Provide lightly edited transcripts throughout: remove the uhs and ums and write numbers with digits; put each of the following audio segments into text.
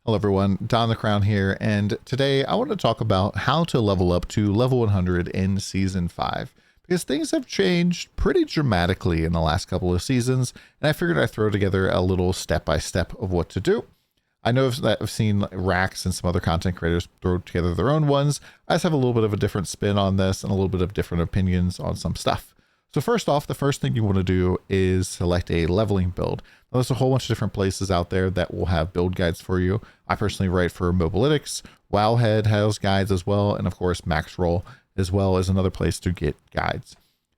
Hello everyone, DonTheCrown here, and today I want to talk about how to level up to level 100 in Season 5, because things have changed pretty dramatically in the last couple of seasons, and I figured I'd throw together a little step-by-step of what to do. I know that I've seen Rax and some other content creators throw together their own ones. I just have a little bit of a different spin on this and a little bit of different opinions on some stuff. So first off, the first thing you want to do is select a leveling build. Now, there's a whole bunch of different places out there that will have build guides for you. I personally write for Mobalytics. Wowhead has guides as well, and of course Maxroll as well is another place to get guides.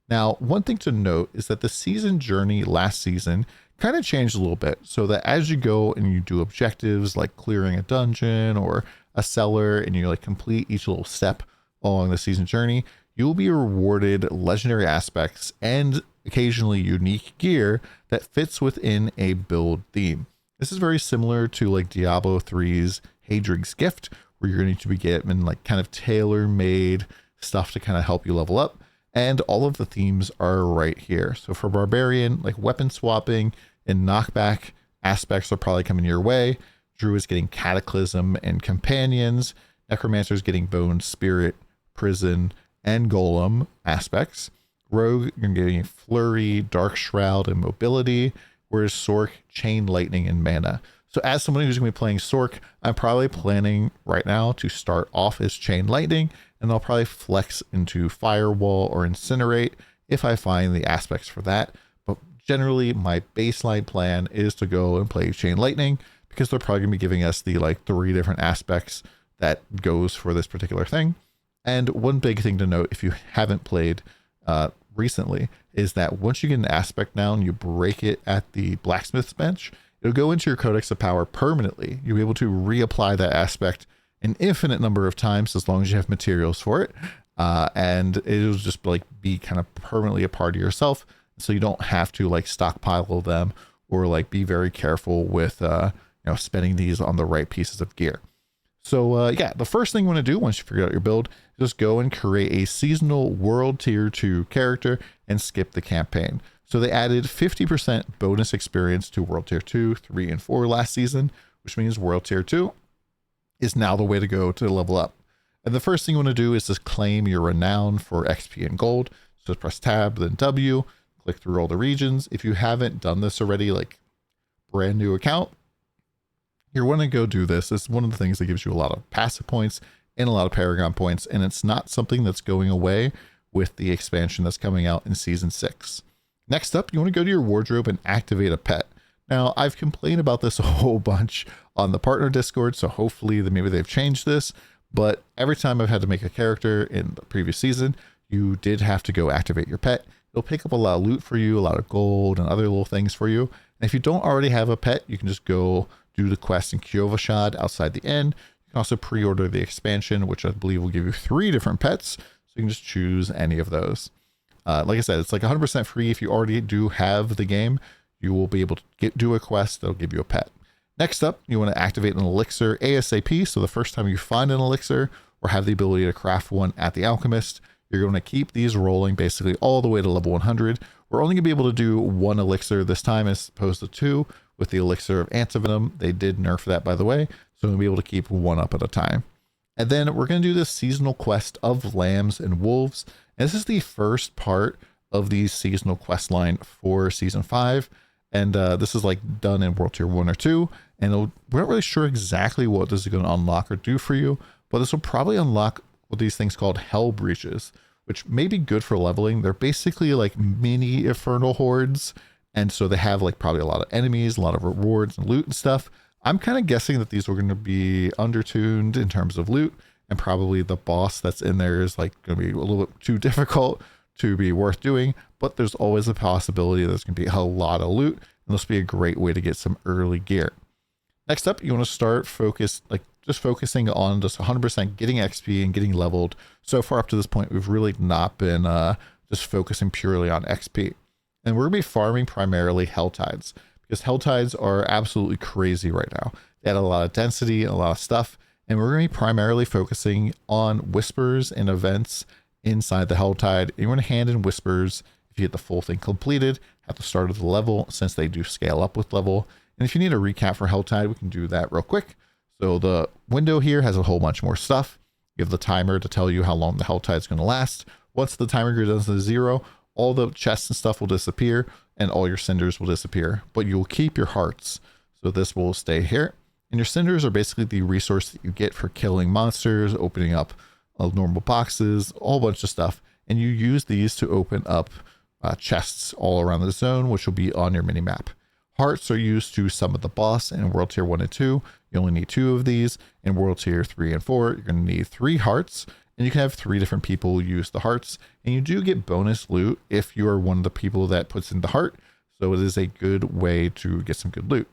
Now, one thing to note is that the season journey last season kind of changed a little bit, so that as you go and you do objectives like clearing a dungeon or a cellar and you like complete each little step along the season journey, you will be rewarded legendary aspects and occasionally unique gear that fits within a build theme. This is very similar to like Diablo 3's Hadrig's Gift, where you're going to be getting like kind of tailor-made stuff to kind of help you level up. And all of the themes are right here. So for Barbarian, like weapon swapping and knockback aspects are probably coming your way. Druid is getting Cataclysm and Companions. Necromancer is getting Bone Spirit, Prison, and Golem aspects. Rogue, you're getting Flurry, Dark Shroud, and Mobility, whereas Sork, Chain Lightning, and Mana. So as someone who's going to be playing Sork, I'm probably planning right now to start off as Chain Lightning, and I'll probably flex into Firewall or Incinerate if I find the aspects for that. But generally, my baseline plan is to go and play Chain Lightning, because they're probably going to be giving us the like 3 different aspects that goes for this particular thing. And one big thing to note, if you haven't played recently, is that once you get an aspect down, you break it at the blacksmith's bench, it'll go into your Codex of Power permanently. You'll be able to reapply that aspect an infinite number of times as long as you have materials for it. And it'll just like be kind of permanently a part of yourself. So you don't have to like stockpile them or like be very careful with spending these on the right pieces of gear. So yeah, the first thing you want to do once you figure out your build, just go and create a seasonal World Tier 2 character and skip the campaign. So they added 50% bonus experience to World Tier 2, 3, and 4 last season, which means World Tier 2 is now the way to go to level up. And the first thing you want to do is just claim your renown for XP and gold. So press tab, then W, click through all the regions. If you haven't done this already, like brand new account, you're want to go do this. It's one of the things that gives you a lot of passive points and a lot of Paragon points, and it's not something that's going away with the expansion that's coming out in Season 6. Next up, you want to go to your wardrobe and activate a pet. Now, I've complained about this a whole bunch on the partner Discord, so hopefully maybe they've changed this, but every time I've had to make a character in the previous season, you did have to go activate your pet. It'll pick up a lot of loot for you, a lot of gold and other little things for you. And if you don't already have a pet, you can just go do the quest in Kyovashad outside the inn. You can also pre-order the expansion, which I believe will give you 3 different pets. So you can just choose any of those. Like I said, it's like 100% free. If you already do have the game, you will be able to do a quest that'll give you a pet. Next up, you want to activate an elixir ASAP. So the first time you find an elixir or have the ability to craft one at the alchemist, you're going to keep these rolling basically all the way to level 100. We're only going to be able to do 1 elixir this time as opposed to 2 with the elixir of antivenom. They did nerf that, by the way, so we'll be able to keep 1 up at a time. And then we're going to do this seasonal quest of lambs and wolves. And this is the first part of the seasonal quest line for Season 5. And this is like done in World Tier 1 or 2. And we're not really sure exactly what this is going to unlock or do for you, but this will probably unlock what these things called hell breaches, which may be good for leveling. They're basically like mini infernal hordes. And so they have like probably a lot of enemies, a lot of rewards and loot and stuff. I'm kind of guessing that these are going to be undertuned in terms of loot, and probably the boss that's in there is like going to be a little bit too difficult to be worth doing, but there's always a possibility that there's going to be a lot of loot, and this will be a great way to get some early gear. Next up, you want to start focusing on just 100% getting XP and getting leveled. So far up to this point, we've really not been just focusing purely on XP. And we're going to be farming primarily Helltides, because Helltides are absolutely crazy right now. They add a lot of density and a lot of stuff, and we're going to be primarily focusing on whispers and events inside the Helltide. You want to hand in whispers if you get the full thing completed at the start of the level, since they do scale up with level. And if you need a recap for Helltide, we can do that real quick. So the window here has a whole bunch more stuff. You have the timer to tell you how long the hell tide is going to last. Once the timer goes down to 0, all the chests and stuff will disappear and all your cinders will disappear, but you will keep your hearts. So this will stay here. And your cinders are basically the resource that you get for killing monsters, opening up normal boxes, a whole bunch of stuff. And you use these to open up chests all around the zone, which will be on your mini map. Hearts are used to summon the boss in World Tier 1 and 2. You only need 2 of these. In World Tier 3 and 4, you're going to need 3 hearts. And you can have 3 different people use the hearts. And you do get bonus loot if you are one of the people that puts in the heart. So it is a good way to get some good loot.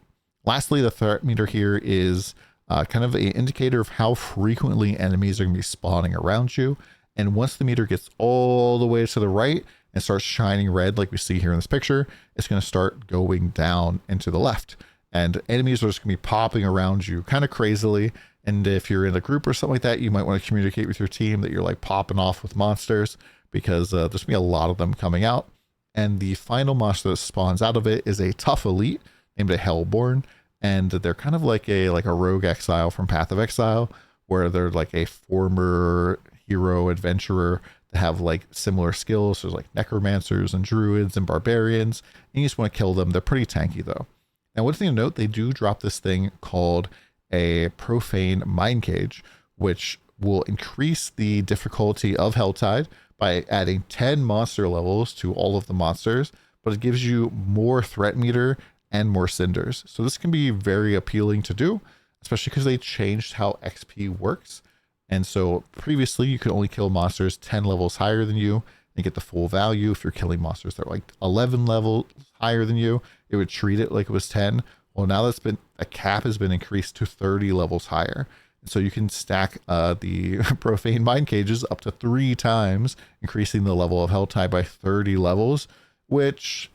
Lastly, the threat meter here is kind of an indicator of how frequently enemies are going to be spawning around you. And once the meter gets all the way to the right and starts shining red like we see here in this picture, it's going to start going down and to the left. And enemies are just going to be popping around you kind of crazily. And if you're in a group or something like that, you might want to communicate with your team that you're like popping off with monsters, because there's going to be a lot of them coming out. And the final monster that spawns out of it is a tough elite named a Hellborn. And they're kind of like a rogue exile from Path of Exile, where they're like a former hero adventurer that have like similar skills. So there's like necromancers and druids and barbarians. And you just want to kill them. They're pretty tanky though. Now, one thing to note, they do drop this thing called a profane mind cage, which will increase the difficulty of Helltide by adding 10 monster levels to all of the monsters, but it gives you more threat meter and more cinders. So this can be very appealing to do, especially because they changed how XP works. And so previously you could only kill monsters 10 levels higher than you and get the full value. If you're killing monsters that are like 11 levels higher than you, it would treat it like it was 10. Well, now that's been, a cap has been increased to 30 levels higher. And so you can stack the profane mind cages up to 3 times, increasing the level of Helltide by 30 levels, which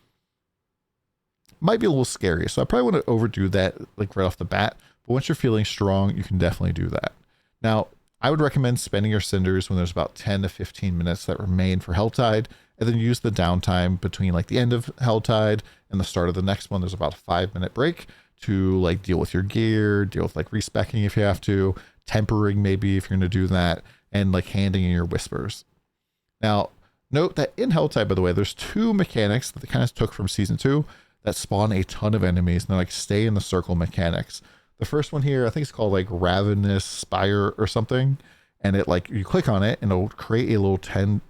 might be a little scary. So I probably want to overdo that like right off the bat, but once you're feeling strong, you can definitely do that. Now, I would recommend spending your cinders when there's about 10 to 15 minutes that remain for Helltide, and then use the downtime between like the end of Helltide and the start of the next one. There's about a 5-minute break to like deal with your gear, deal with like respecking if you have to, tempering maybe if you're going to do that, and like handing in your whispers. Now, note that in Helltide, by the way, there's 2 mechanics that they kind of took from season 2 that spawn a ton of enemies, and they're like stay in the circle mechanics. The first one here, I think it's called like Ravenous Spire or something. And it like, you click on it and it'll create a little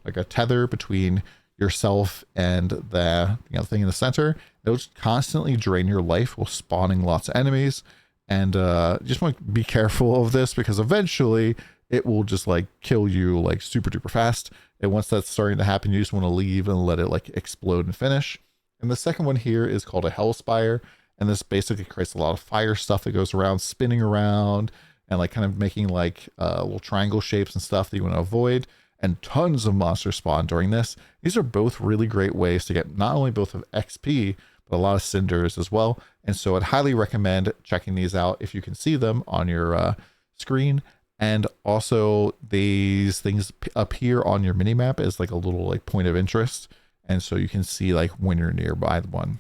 like a tether between yourself and the thing in the center. It'll just constantly drain your life while spawning lots of enemies. And you just want to be careful of this, because eventually it will just like kill you like super duper fast. And once that's starting to happen, you just want to leave and let it like explode and finish. And the second one here is called a Hell Spire. And this basically creates a lot of fire stuff that goes around, spinning around, and like kind of making like little triangle shapes and stuff that you want to avoid. And tons of monsters spawn during this. These are both really great ways to get not only both of XP, but a lot of cinders as well. And so I'd highly recommend checking these out if you can see them on your screen. And also these things appear on your minimap as like a little like point of interest. And so you can see like when you're nearby the one.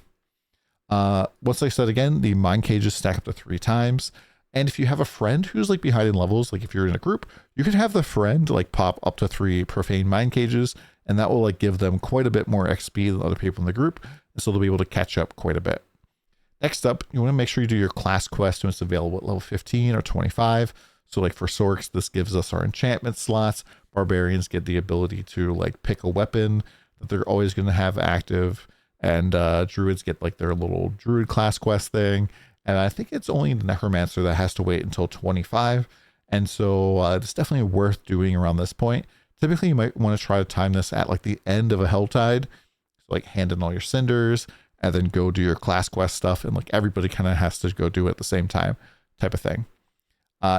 Once I said again, the mind cages stack up to 3 times. And if you have a friend who's like behind in levels, like if you're in a group, you can have the friend like pop up to 3 profane mind cages, and that will like give them quite a bit more XP than other people in the group. And so they'll be able to catch up quite a bit. Next up, you want to make sure you do your class quest when it's available at level 15 or 25. So like for Sorks, this gives us our enchantment slots. Barbarians get the ability to like pick a weapon that they're always going to have active. And druids get like their little druid class quest thing. And I think it's only the necromancer that has to wait until 25. And so it's definitely worth doing around this point. Typically, you might want to try to time this at like the end of a Helltide. So like hand in all your cinders and then go do your class quest stuff. And like everybody kind of has to go do it at the same time type of thing.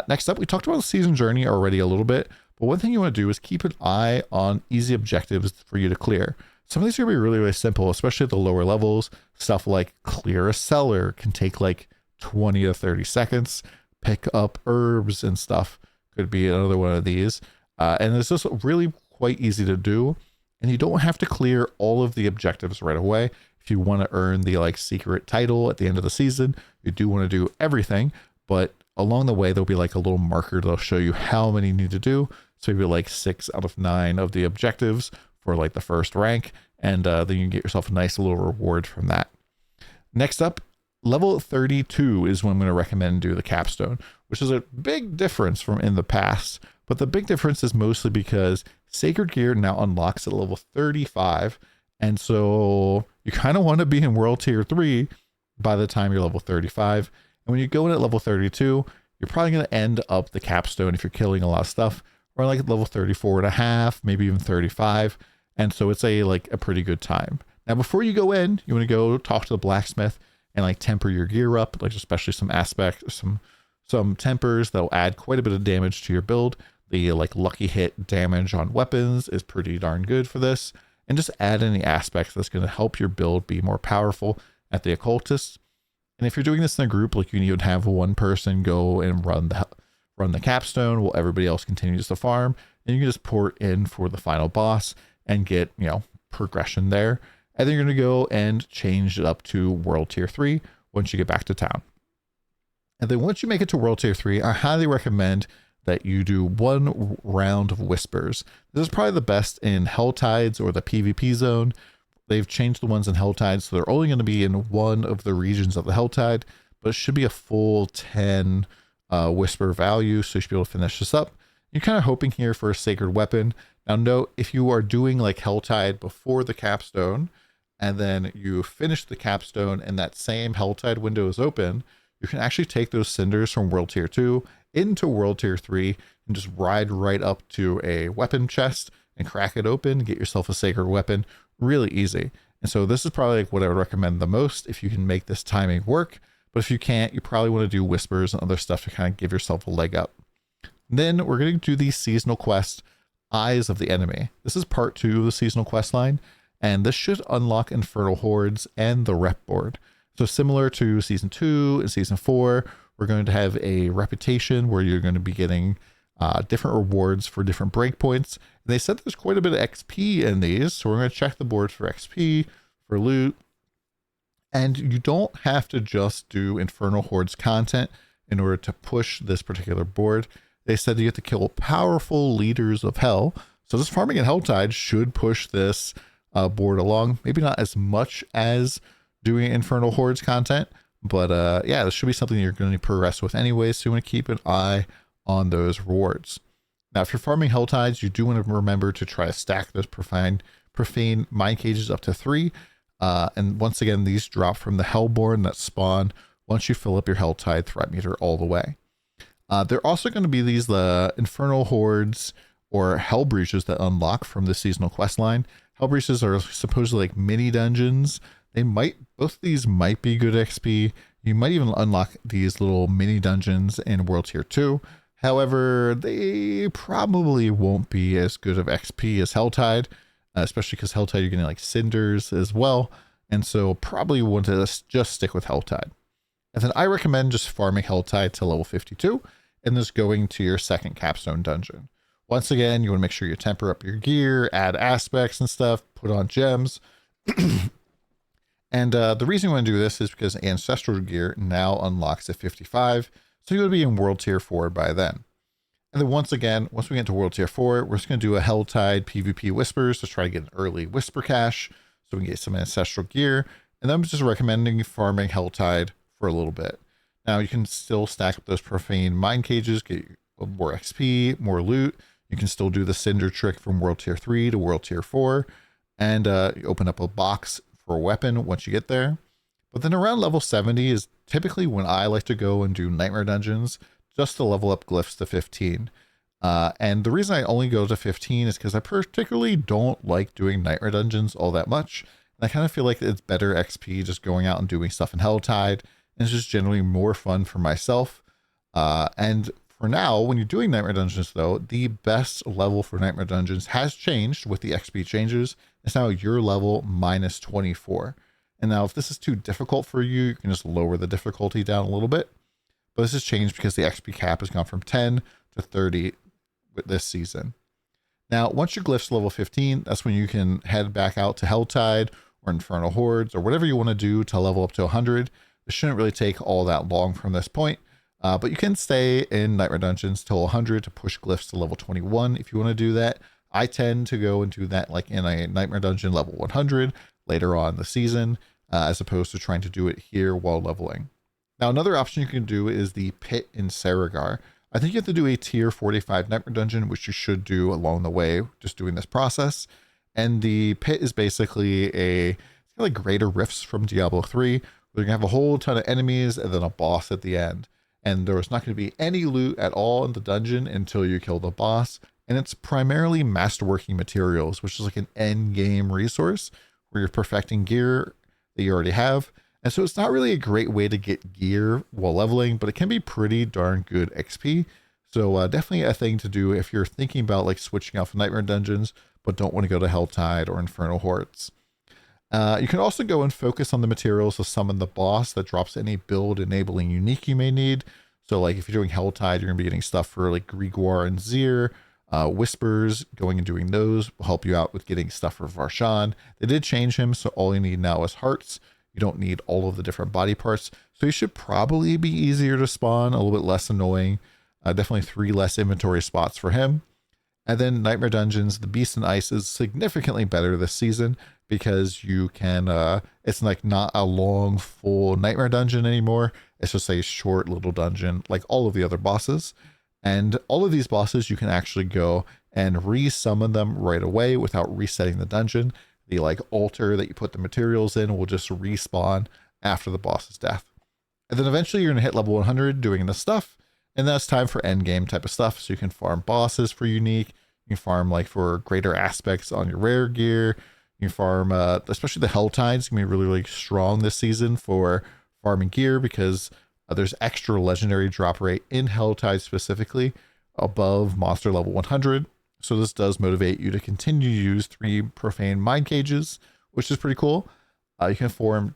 Next up, we talked about the season journey already a little bit. But one thing you want to do is keep an eye on easy objectives for you to clear. Some of these are going to be really, really simple, especially at the lower levels. Stuff like clear a cellar can take like 20 to 30 seconds. Pick up herbs and stuff could be another one of these. And it's just really quite easy to do. And you don't have to clear all of the objectives right away. If you want to earn the like secret title at the end of the season, you do want to do everything. But along the way, there'll be like a little marker that'll show you how many you need to do. So maybe like 6 out of 9 of the objectives for like the first rank. And then you can get yourself a nice little reward from that. Next up, level 32 is when I'm going to recommend do the Capstone, which is a big difference from in the past. But the big difference is mostly because Sacred Gear now unlocks at level 35. And so you kind of want to be in World Tier 3 by the time you're level 35. And when you go in at level 32, you're probably going to end up the Capstone if you're killing a lot of stuff, or like level 34 and a half, maybe even 35. And so it's a pretty good time. Now, before you go in, you want to go talk to the blacksmith and like temper your gear up, like especially some aspects, some tempers that'll add quite a bit of damage to your build. The like lucky hit damage on weapons is pretty darn good for this. And just add any aspects that's going to help your build be more powerful at the occultist. And if you're doing this in a group, like you need to have one person go and run the Capstone while everybody else continues to farm, and you can just port in for the final boss and get, progression there. And then you're going to go and change it up to World Tier 3 once you get back to town. And then once you make it to World Tier 3, I highly recommend that you do 1 round of Whispers. This is probably the best in Hell Tides or the PvP zone. They've changed the ones in Hell Tides, so they're only going to be in one of the regions of the Hell Tide, but it should be a full 10 Whisper value, so you should be able to finish this up. You're kind of hoping here for a Sacred Weapon. Now note, if you are doing like Hell Tide before the Capstone, and then you finish the Capstone and that same Hell Tide window is open, you can actually take those cinders from World Tier 2 into World Tier 3 and just ride right up to a weapon chest and crack it open, get yourself a Sacred Weapon. Really easy. And so this is probably like what I would recommend the most if you can make this timing work. But if you can't, you probably want to do Whispers and other stuff to kind of give yourself a leg up. Then we're going to do the seasonal quest, Eyes of the Enemy. This is part 2 of the seasonal quest line, and this should unlock Infernal Hordes and the rep board. So similar to season 2 and season 4, we're going to have a reputation where you're going to be getting different rewards for different breakpoints. They said there's quite a bit of XP in these, so we're going to check the board for XP, for loot. And you don't have to just do Infernal Hordes content in order to push this particular board. They said you have to kill powerful leaders of hell. So this farming in Helltide should push this board along. Maybe not as much as doing Infernal Hordes content, but yeah, this should be something you're going to progress with anyway. So you want to keep an eye on those rewards. Now, if you're farming Helltides, you do want to remember to try to stack those profane mind cages up to 3. And once again, these drop from the Hellborn that spawn once you fill up your Helltide threat meter all the way. There are also going to be these Infernal Hordes or Hell Breaches that unlock from the seasonal quest line. Hell Breaches are supposedly like mini dungeons. Both of these might be good XP. You might even unlock these little mini dungeons in World Tier 2. However, they probably won't be as good of XP as Helltide, especially because Helltide you're getting like cinders as well. And so probably want to just stick with Helltide. And then I recommend just farming Helltide to level 52 and just going to your second Capstone dungeon. Once again, you want to make sure you temper up your gear, add aspects and stuff, put on gems. And the reason you want to do this is because Ancestral Gear now unlocks at 55. So you would be in World Tier 4 by then. And then once we get to World Tier 4, we're just going to do a Helltide PvP Whispers to try to get an early Whisper cache so we can get some Ancestral Gear. And then I'm just recommending farming Helltide for a little bit. Now you can still stack up those profane mind cages, get more XP, more loot. You can still do the Cinder trick from World Tier 3 to World Tier 4. And you open up a box for a weapon once you get there. But then around level 70 is typically when I like to go and do Nightmare Dungeons just to level up glyphs to 15. And the reason I only go to 15 is because I particularly don't like doing Nightmare Dungeons all that much. And I kind of feel like it's better XP just going out and doing stuff in Helltide. And it's just generally more fun for myself. And for now, when you're doing Nightmare Dungeons, though, the best level for Nightmare Dungeons has changed with the XP changes. It's now your level minus 24. And now if this is too difficult for you, you can just lower the difficulty down a little bit. But this has changed because the XP cap has gone from 10 to 30 with this season. Now, once your glyph's level 15, that's when you can head back out to Helltide or Infernal Hordes or whatever you want to do to level up to 100. It shouldn't really take all that long from this point. But you can stay in Nightmare Dungeons till 100 to push glyphs to level 21 if you want to do that. I tend to go and do that like in a Nightmare Dungeon level 100 later on in the season, as opposed to trying to do it here while leveling. Now, another option you can do is the Pit in Saragar. I think you have to do a tier 45 Nightmare Dungeon, which you should do along the way, just doing this process. And the Pit is basically it's like greater rifts from Diablo 3. We're gonna have a whole ton of enemies and then a boss at the end. And there's not going to be any loot at all in the dungeon until you kill the boss. And it's primarily masterworking materials, which is like an end game resource where you're perfecting gear that you already have. And so it's not really a great way to get gear while leveling, but it can be pretty darn good XP. So definitely a thing to do if you're thinking about like switching off Nightmare Dungeons, but don't want to go to Helltide or Infernal Hordes. You can also go and focus on the materials to summon the boss that drops any build enabling unique you may need. So like if you're doing Helltide, you're going to be getting stuff for like Grigor and Zir. Whispers, going and doing those will help you out with getting stuff for Varshan. They did change him, so all you need now is hearts. You don't need all of the different body parts. So he should probably be easier to spawn, a little bit less annoying. Definitely 3 less inventory spots for him. And then Nightmare Dungeons, the Beast and Ice is significantly better this season because you can, it's like not a long, full Nightmare Dungeon anymore. It's just a short little dungeon like all of the other bosses. And all of these bosses, you can actually go and re-summon them right away without resetting the dungeon. The like altar that you put the materials in will just respawn after the boss's death. And then eventually you're going to hit level 100 doing this stuff. And that's time for endgame type of stuff. So you can farm bosses for unique. You can farm like for greater aspects on your rare gear. You can farm, especially the Helltides, can be really, really strong this season for farming gear because there's extra legendary drop rate in Helltide specifically above monster level 100. So this does motivate you to continue to use 3 profane mind cages, which is pretty cool. You can farm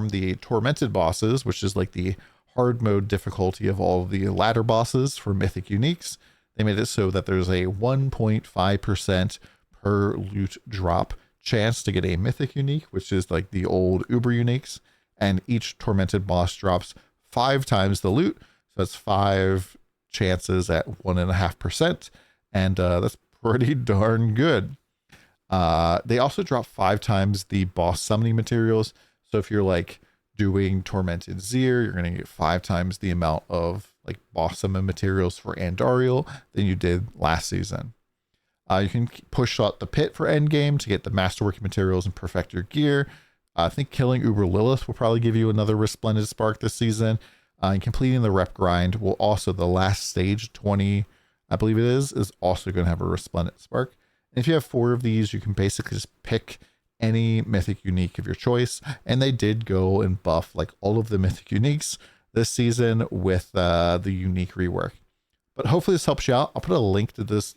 the tormented bosses, which is like the hard mode difficulty of all of the ladder bosses for mythic uniques. They made it so that there's a 1.5% per loot drop chance to get a mythic unique, which is like the old uber uniques. And each tormented boss drops 5 times the loot. So that's 5 chances at 1.5%. And that's pretty darn good. They also drop 5 times the boss summoning materials. So if you're like doing Tormented Zir, you're going to get 5 times the amount of like boss summon materials for Andariel than you did last season. You can push out the Pit for endgame to get the masterworking materials and perfect your gear. I think killing Uber Lilith will probably give you another Resplendent Spark this season. And completing the rep grind will also, the last stage, 20, I believe it is also going to have a Resplendent Spark. And if you have 4 of these, you can basically just pick any mythic unique of your choice. And they did go and buff like all of the mythic uniques this season with the unique rework. But hopefully this helps you out. I'll put a link to this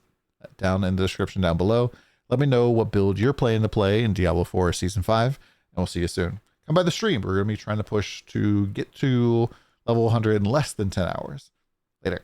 down in the description down below. Let me know what build you're planning to play in Diablo 4 Season 5, and we'll see you soon. Come by the stream. We're going to be trying to push to get to level 100 in less than 10 hours. Later.